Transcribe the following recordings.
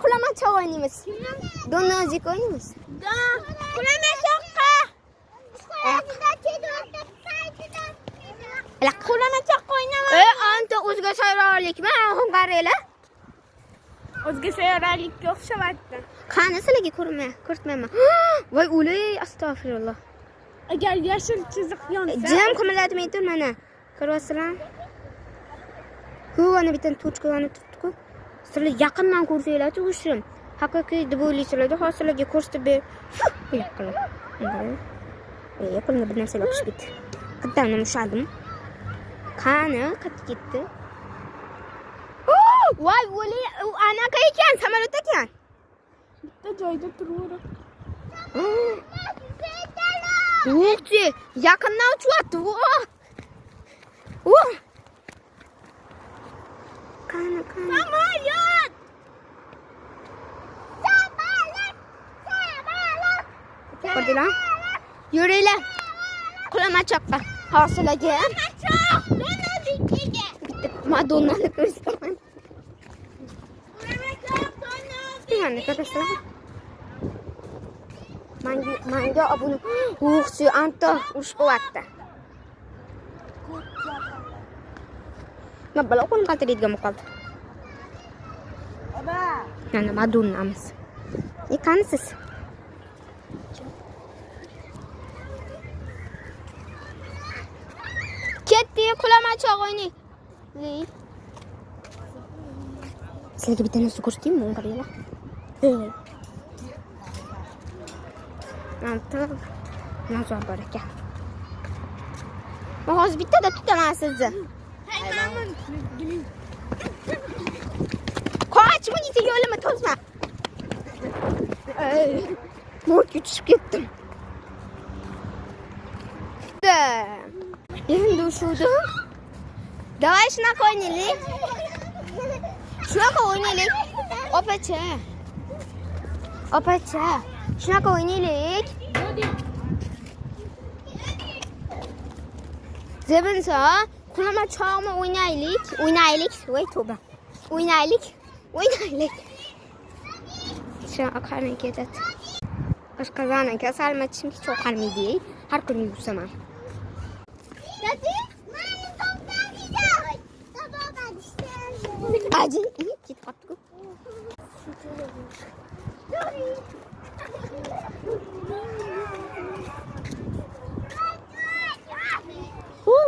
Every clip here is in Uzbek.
qulama choq o'ynaymiz. Do'nozik o'ynaymiz. Qulama choqqa. Qulama choqqa o'ynaymiz. Anta o'zga sayrolikmi? Qaranglar. O'zga sayyoralikka o'xshamayapti. Qani sizlarga ko'rsatmayman. Voy o'lay, astag'firulloh. Agar yashil chiziq yonsa, Jim qimirlatmay tur mana. Ko'ryapsizlar? Ana bitta tochkani tutdi-ku. Sizlar yaqindan ko'rsanglar-chi, o'shim. Haqiqiy deb o'ylaysizlar-da, hozirlarga ko'rsatib ber. Yaqinlar. Qo'limga bir narsa yopishib ketdi. Qadamni ushladim. Qani, qaytib ketdi. Voy, o'lay, anaqa ekan, samolyot ekan. bitta joyda turaverib. Yo'qchi, yaqindan uchyapti. Qani. Samolyot. Ko'rdinglar? Yuringlar. Qulama choqqa. Hosilaga. Choq, do'nozikkiga. Madonnani ko'rsataman. Qulama choq, do'nozik. Mana ko'rsataman. Manga obuna. O'xshi, anta urush qilyapti. Nima qo'lim qaltiraydigan qoldi. Baba. Mana Madonnamiz. Qanisiz? Ketdi, qulama choq o'ynay. Sizlarga bitta narsa ko'rsataymi? Qaranglar. Anta nazar bor ekan. Hozir bittada tutaman sizni. Hey, mamun. Qoch, bunisi yo'lima to'sma. Mo'tga tushib ketdim. Endi ushuvdim. Davay shunaqa o'ynaylik. Shunaqa o'ynaylik. Opacha. Shunaqa o'ynaylik. Zebinsa, qulama choqmi o'ynaylik. Voy tavba. O'ynaylik. Shunaqa qani ketadi. Oshqozoni kasalmi, tishim hech o'qalmaydi. Har kuni yuvsaman. Acil, ketib qoldi-ku.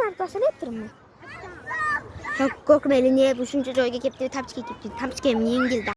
Narxasini turibman. Qo'rqmaylik, bu shuncha joyga kelibdi, tapchiga kelibdi. Tapchigim yengildi.